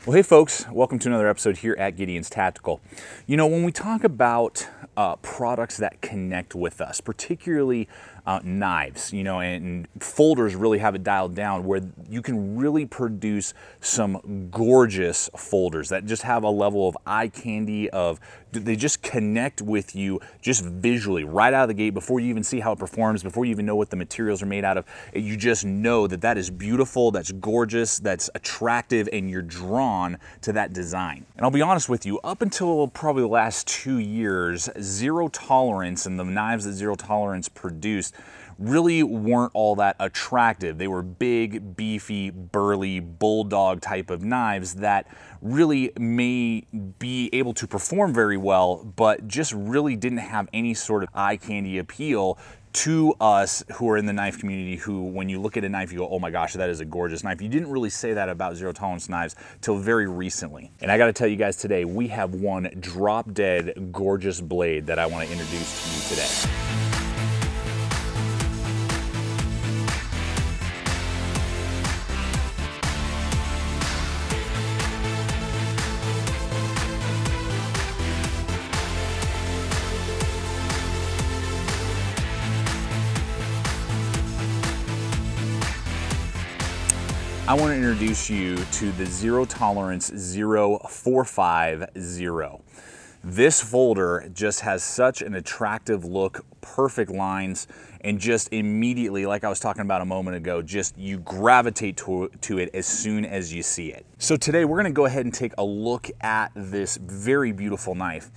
Well, hey folks, welcome to another episode here at Gideon's Tactical. You know, when we talk about products that connect with us, particularly knives, you know, and folders really have it dialed down where you can really produce some gorgeous folders that just have a level of eye candy of, they just connect with you just visually right out of the gate before you even see how it performs, before you even know what the materials are made out of. You just know that that is beautiful, that's gorgeous, that's attractive, and you're drawn to that design. And I'll be honest with you, up until probably the last 2 years, Zero Tolerance and the knives that Zero Tolerance produced really weren't all that attractive. They were big, beefy, burly, bulldog type of knives that really may be able to perform very well, but just really didn't have any sort of eye candy appeal to us who are in the knife community, who when you look at a knife you go, oh my gosh, that is a gorgeous knife. You didn't really say that about Zero Tolerance knives till very recently. And I gotta tell you guys today, we have one drop dead gorgeous blade that I want to introduce to you today. I want to introduce you to the Zero Tolerance 0450. This folder just has such an attractive look, perfect lines, and just immediately, like I was talking about a moment ago, just you gravitate to it as soon as you see it. So today we're going to go ahead and take a look at this very beautiful knife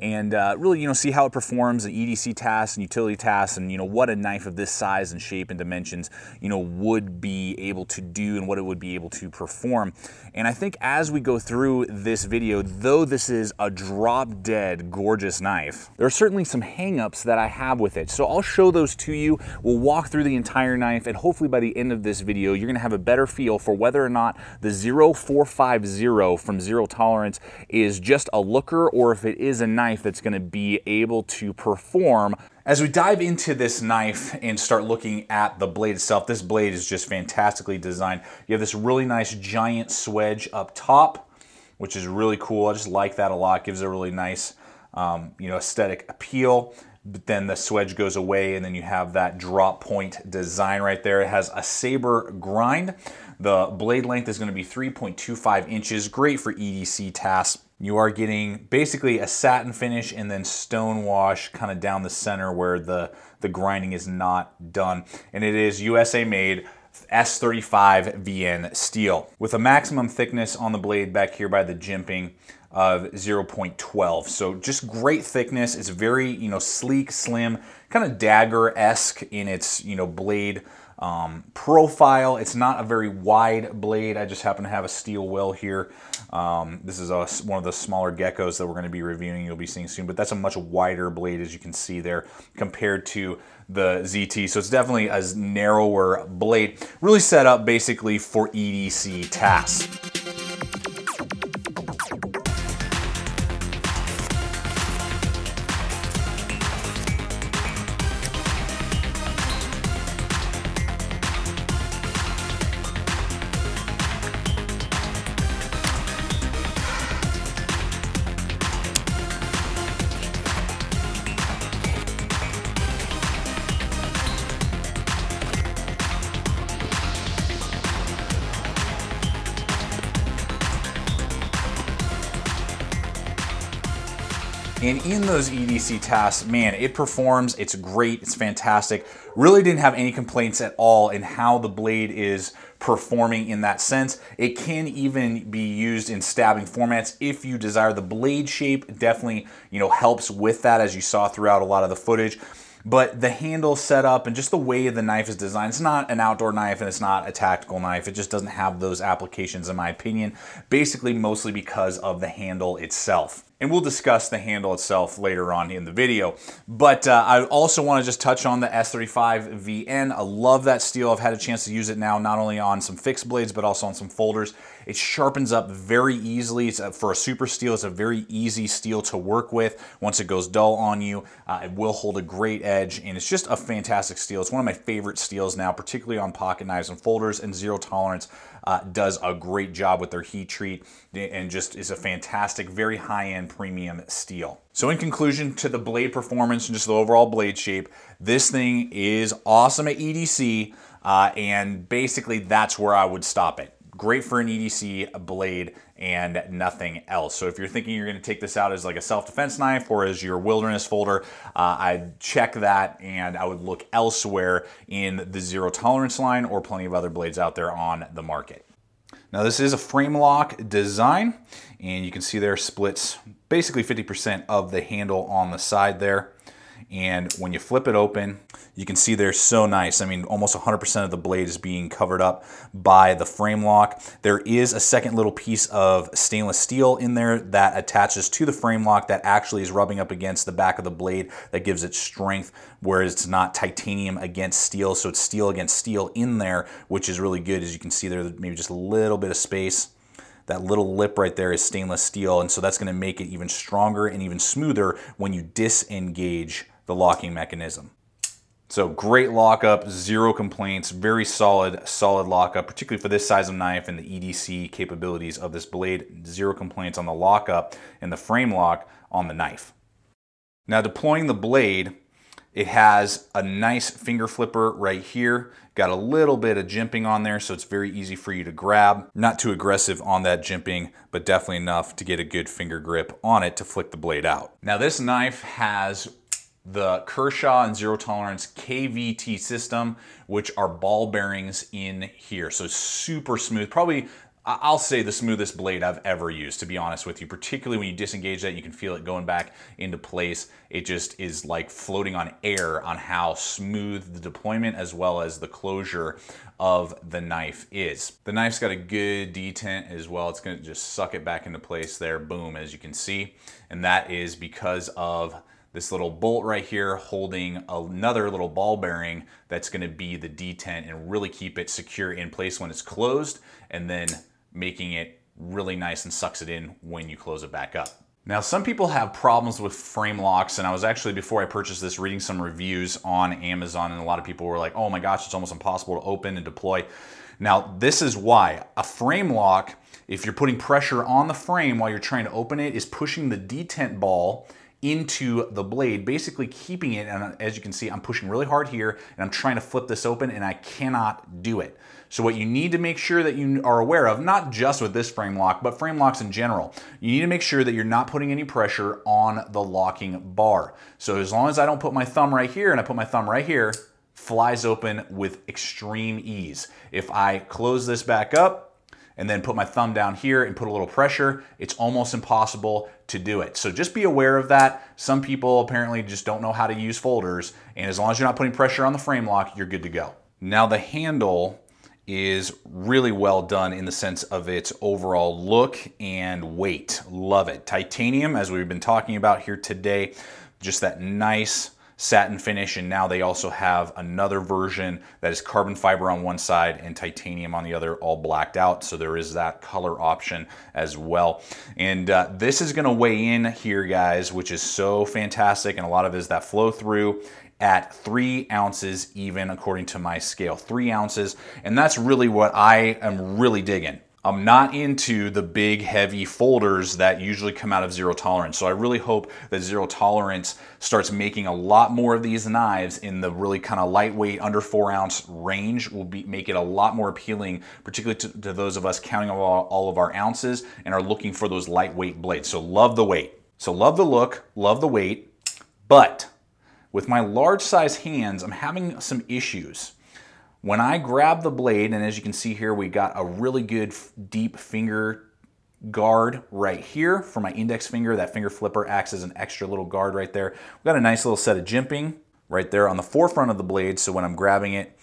and really, you know, see how it performs in EDC tasks and utility tasks, and you know what a knife of this size and shape and dimensions, you know, would be able to do and what it would be able to perform. And I think as we go through this video, though this is a drop dead gorgeous knife, there are certainly some hang-ups that I have with it. So I'll show those to you. We'll walk through the entire knife, and hopefully by the end of this video, you're gonna have a better feel for whether or not the 0450 from Zero Tolerance is just a looker or if it is a knife that's going to be able to perform. As we dive into this knife and start looking at the blade itself, this blade is just fantastically designed. You have this really nice giant swedge up top, which is really cool. I just like that a lot. It gives a really nice you know, aesthetic appeal. But then the swedge goes away and then you have that drop point design right there. It has a saber grind. The blade length is going to be 3.25 inches, great for EDC tasks. You are getting basically a satin finish and then stone wash kind of down the center where the grinding is not done. And it is USA made S35 VN steel with a maximum thickness on the blade back here by the jimping of 0.12. So just great thickness. It's very, you know, sleek, slim, kind of dagger-esque in its, you know, blade profile. It's not a very wide blade. I just happen to have a steel will here. This is one of the smaller geckos that we're going to be reviewing, you'll be seeing soon, but that's a much wider blade, as you can see there, compared to the ZT. So it's definitely a narrower blade, really set up basically for EDC tasks. And in those EDC tasks, man, it performs, it's great, it's fantastic. Really didn't have any complaints at all in how the blade is performing in that sense. It can even be used in stabbing formats if you desire. The blade shape definitely, you know, helps with that, as you saw throughout a lot of the footage. But the handle setup and just the way the knife is designed, it's not an outdoor knife and it's not a tactical knife. It just doesn't have those applications in my opinion, basically mostly because of the handle itself. And we'll discuss the handle itself later on in the video. But I also want to just touch on the S35VN. I love that steel. I've had a chance to use it now, not only on some fixed blades, but also on some folders. It sharpens up very easily. For a super steel, it's a very easy steel to work with. Once it goes dull on you, it will hold a great edge, and it's just a fantastic steel. It's one of my favorite steels now, particularly on pocket knives and folders, and Zero Tolerance does a great job with their heat treat and just is a fantastic, very high-end premium steel. So in conclusion to the blade performance and just the overall blade shape, this thing is awesome at EDC, and basically that's where I would stop it. Great for an EDC blade and nothing else. So if you're thinking you're gonna take this out as like a self-defense knife or as your wilderness folder, I'd check that, and I would look elsewhere in the Zero Tolerance line or plenty of other blades out there on the market. Now this is a frame lock design, and you can see there splits basically 50% of the handle on the side there. And when you flip it open, you can see they're so nice. I mean, almost 100% of the blade is being covered up by the frame lock. There is a second little piece of stainless steel in there that attaches to the frame lock that actually is rubbing up against the back of the blade that gives it strength, whereas it's not titanium against steel, so it's steel against steel in there, which is really good. As you can see there, maybe just a little bit of space. That little lip right there is stainless steel, and so that's gonna make it even stronger and even smoother when you disengage the locking mechanism. So great lockup, zero complaints, very solid lockup, particularly for this size of knife and the EDC capabilities of this blade. Zero complaints on the lockup and the frame lock on the knife. Now deploying the blade, it has a nice finger flipper right here. Got a little bit of jimping on there, so it's very easy for you to grab. Not too aggressive on that jimping, but definitely enough to get a good finger grip on it to flick the blade out. Now this knife has the Kershaw and Zero Tolerance KVT system, which are ball bearings in here. So super smooth, probably I'll say the smoothest blade I've ever used, to be honest with you. Particularly when you disengage that, you can feel it going back into place. It just is like floating on air on how smooth the deployment as well as the closure of the knife is. The knife's got a good detent as well. It's gonna just suck it back into place there, boom, as you can see. And that is because of this little bolt right here holding another little ball bearing that's gonna be the detent and really keep it secure in place when it's closed, and then making it really nice and sucks it in when you close it back up. Now some people have problems with frame locks, and I was actually, before I purchased this, reading some reviews on Amazon, and a lot of people were like, oh my gosh, it's almost impossible to open and deploy. Now this is why. A frame lock, if you're putting pressure on the frame while you're trying to open it, is pushing the detent ball into the blade, basically keeping it, and as you can see, I'm pushing really hard here, and I'm trying to flip this open, and I cannot do it. So what you need to make sure that you are aware of, not just with this frame lock, but frame locks in general, you need to make sure that you're not putting any pressure on the locking bar. So as long as I don't put my thumb right here, and I put my thumb right here, flies open with extreme ease. If I close this back up, and then put my thumb down here and put a little pressure, it's almost impossible to do it. So just be aware of that. Some people apparently just don't know how to use folders, and as long as you're not putting pressure on the frame lock, you're good to go. Now the handle is really well done in the sense of its overall look and weight. Love it. Titanium, as we've been talking about here today, just that nice satin finish, and now they also have another version that is carbon fiber on one side and titanium on the other, all blacked out, so there is that color option as well. And this is gonna weigh in here, guys, which is so fantastic, and a lot of it is that flow through at 3 ounces even, according to my scale, 3 ounces, and that's really what I am really digging. I'm not into the big heavy folders that usually come out of Zero Tolerance. So I really hope that Zero Tolerance starts making a lot more of these knives in the really kind of lightweight under 4 ounce range. Will make it a lot more appealing, particularly to those of us counting all of our ounces and are looking for those lightweight blades. So love the weight. So love the look, love the weight, but with my large size hands, I'm having some issues. When I grab the blade, and as you can see here, we got a really good deep finger guard right here for my index finger. That finger flipper acts as an extra little guard right there. We've got a nice little set of jimping right there on the forefront of the blade, so when I'm grabbing it,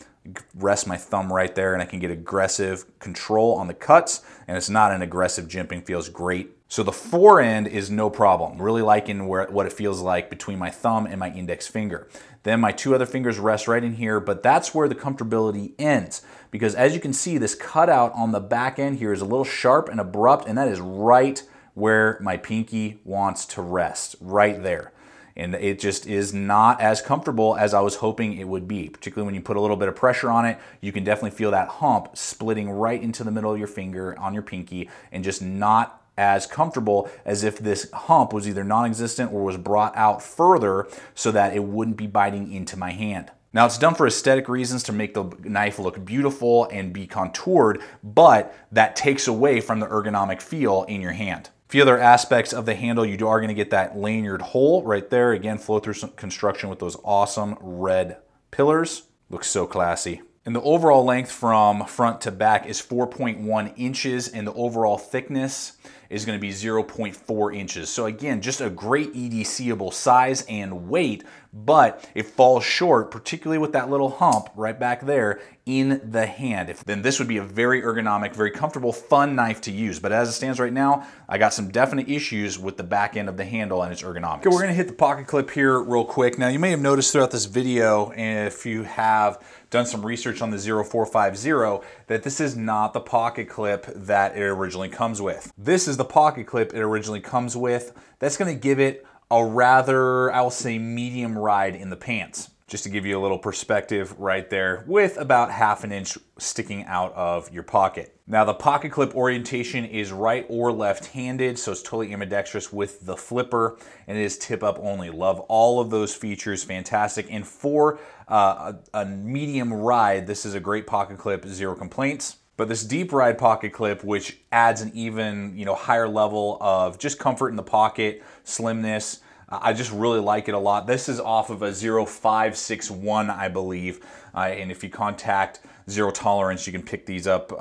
rest my thumb right there and I can get aggressive control on the cuts, and it's not an aggressive jimping, feels great. So the forend is no problem. Really liking what it feels like between my thumb and my index finger. Then my two other fingers rest right in here, but that's where the comfortability ends. Because as you can see, this cutout on the back end here is a little sharp and abrupt, and that is right where my pinky wants to rest, right there. And it just is not as comfortable as I was hoping it would be. Particularly when you put a little bit of pressure on it, you can definitely feel that hump splitting right into the middle of your finger on your pinky, and just not as comfortable as if this hump was either non-existent or was brought out further so that it wouldn't be biting into my hand. Now, it's done for aesthetic reasons to make the knife look beautiful and be contoured, but that takes away from the ergonomic feel in your hand. A few other aspects of the handle, you are going to get that lanyard hole right there. Again, flow through construction with those awesome red pillars. Looks so classy. And the overall length from front to back is 4.1 inches, and the overall thickness is going to be 0.4 inches. So again, just a great EDC-able size and weight, but it falls short, particularly with that little hump right back there in the hand. Then this would be a very ergonomic, very comfortable, fun knife to use. But as it stands right now, I got some definite issues with the back end of the handle and its ergonomics. Okay, we're gonna hit the pocket clip here real quick. Now, you may have noticed throughout this video, and if you have done some research on the 0450, that this is not the pocket clip that it originally comes with. This is the pocket clip it originally comes with. That's gonna give it a rather, I will say, medium ride in the pants. Just to give you a little perspective right there, with about ½ an inch sticking out of your pocket. Now, the pocket clip orientation is right or left-handed, so it's totally ambidextrous with the flipper, and it is tip up only. Love all of those features, fantastic. And for a medium ride, this is a great pocket clip, zero complaints. But this deep ride pocket clip, which adds an even higher level of just comfort in the pocket, slimness, I just really like it a lot. This is off of a 0561, I believe. And if you contact Zero Tolerance, you can pick these up.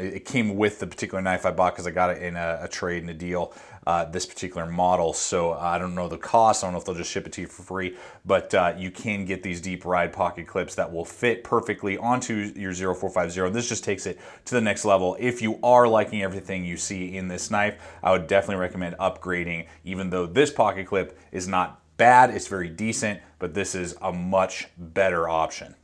It came with the particular knife I bought because I got it in a trade and a deal, this particular model. So I don't know the cost. I don't know if they'll just ship it to you for free. But you can get these deep ride pocket clips that will fit perfectly onto your 0450. This just takes it to the next level. If you are liking everything you see in this knife, I would definitely recommend upgrading, even though this pocket clip is not bad. It's very decent, but this is a much better option.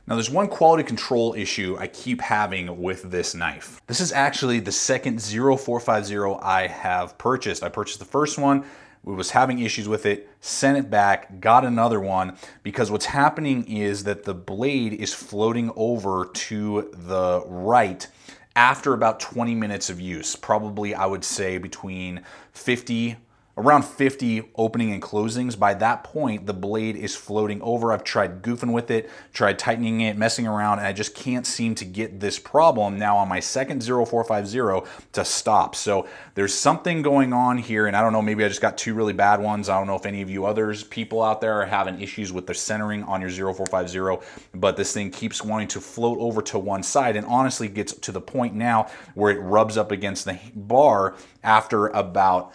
Now, there's one quality control issue I keep having with this knife. This is actually the second 0450 I have purchased. I purchased the first one, was having issues with it, sent it back, got another one, because what's happening is that the blade is floating over to the right after about 20 minutes of use. Probably, I would say, between around 50 opening and closings. By that point, the blade is floating over. I've tried goofing with it, tried tightening it, messing around, and I just can't seem to get this problem now on my second 0450 to stop. So there's something going on here, and I don't know, maybe I just got two really bad ones. I don't know if any of you people out there are having issues with the centering on your 0450, but this thing keeps wanting to float over to one side, and honestly gets to the point now where it rubs up against the bar after about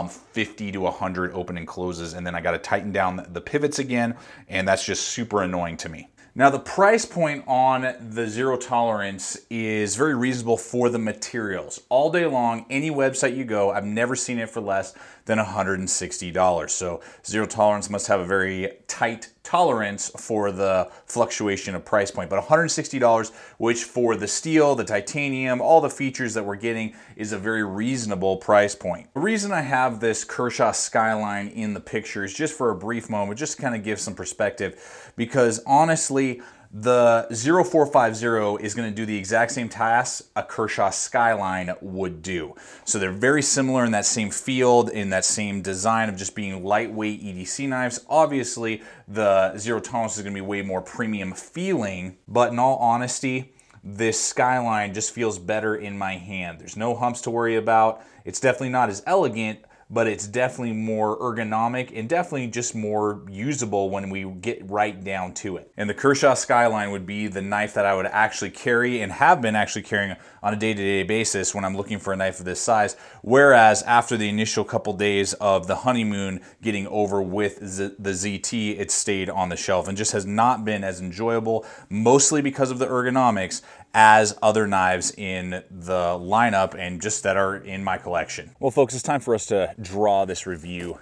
50 to 100 open and closes, and then I got to tighten down the pivots again, and that's just super annoying to me. Now, the price point on the Zero Tolerance is very reasonable for the materials. All day long, any website you go, I've never seen it for less than $160. So Zero Tolerance must have a very tight tolerance for the fluctuation of price point. But $160, which for the steel, the titanium, all the features that we're getting, is a very reasonable price point. The reason I have this Kershaw Skyline in the picture is just for a brief moment, just to kind of give some perspective, because honestly, the 0450 is going to do the exact same tasks a Kershaw Skyline would do. So they're very similar in that same field, in that same design of just being lightweight EDC knives. Obviously, the Zero Tolerance is going to be way more premium feeling, but in all honesty, this Skyline just feels better in my hand. There's no humps to worry about. It's definitely not as elegant, but it's definitely more ergonomic and definitely just more usable when we get right down to it. And the Kershaw Skyline would be the knife that I would actually carry and have been actually carrying on a day-to-day basis when I'm looking for a knife of this size. Whereas after the initial couple days of the honeymoon getting over with the ZT, it stayed on the shelf and just has not been as enjoyable, mostly because of the ergonomics, as other knives in the lineup and just that are in my collection. Well, folks, it's time for us to draw this review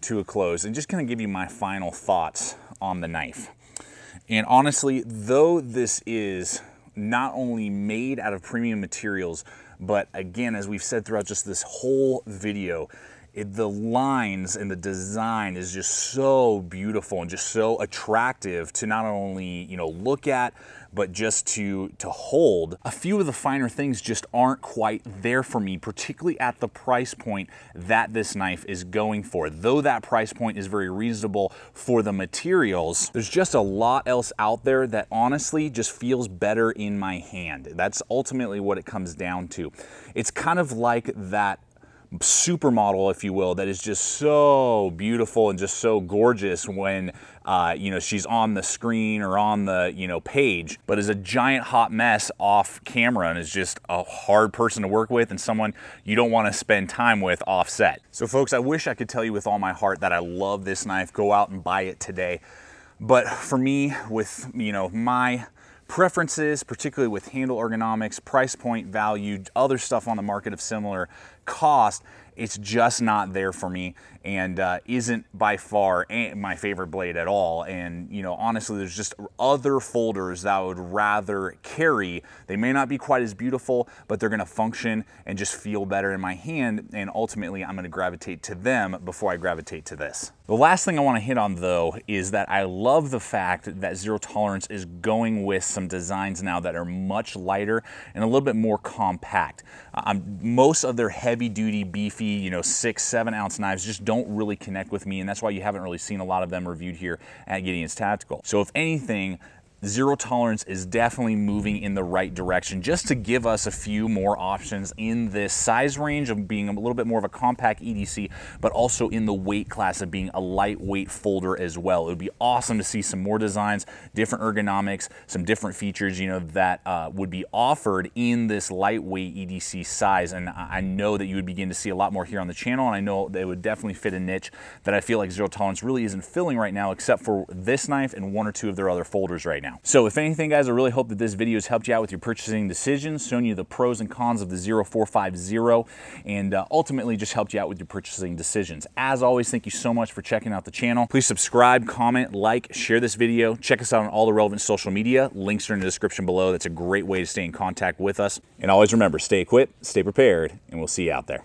to a close and just kind of give you my final thoughts on the knife. And honestly, though this is not only made out of premium materials, but again, as we've said throughout just this whole video, the lines and the design is just so beautiful and just so attractive to not only, you know, look at, but just to hold. A few of the finer things just aren't quite there for me, particularly at the price point that this knife is going for. Though that price point is very reasonable for the materials, there's just a lot else out there that honestly just feels better in my hand. That's ultimately what it comes down to. It's kind of like that supermodel, if you will, that is just so beautiful and just so gorgeous when you know, she's on the screen or on the, you know, page, but is a giant hot mess off camera and is just a hard person to work with and someone you don't want to spend time with off set. So folks, I wish I could tell you with all my heart that I love this knife, go out and buy it today. But for me, with, you know, my preferences, particularly with handle ergonomics, price point, value, other stuff on the market of similar cost, it's just not there for me, and isn't by far my favorite blade at all. And you know, honestly, there's just other folders that I would rather carry. They may not be quite as beautiful, but they're gonna function and just feel better in my hand, and ultimately I'm gonna gravitate to them before I gravitate to this. The last thing I want to hit on though is that I love the fact that Zero Tolerance is going with some designs now that are much lighter and a little bit more compact. Most of their heavy duty, beefy, you know, 6-7 ounce knives just don't really connect with me, and that's why you haven't really seen a lot of them reviewed here at Gideon's Tactical. So if anything, Zero Tolerance is definitely moving in the right direction just to give us a few more options in this size range of being a little bit more of a compact EDC, but also in the weight class of being a lightweight folder as well. It would be awesome to see some more designs, different ergonomics, some different features, you know, that would be offered in this lightweight EDC size. And I know that you would begin to see a lot more here on the channel, and I know that it would definitely fit a niche that I feel like Zero Tolerance really isn't filling right now, except for this knife and one or two of their other folders right now. So if anything, guys, I really hope that this video has helped you out with your purchasing decisions, shown you the pros and cons of the 0450, and ultimately just helped you out with your purchasing decisions. As always, thank you so much for checking out the channel. Please subscribe, comment, like, share this video. Check us out on all the relevant social media. Links are in the description below. That's a great way to stay in contact with us. And always remember, stay equipped, stay prepared, and we'll see you out there.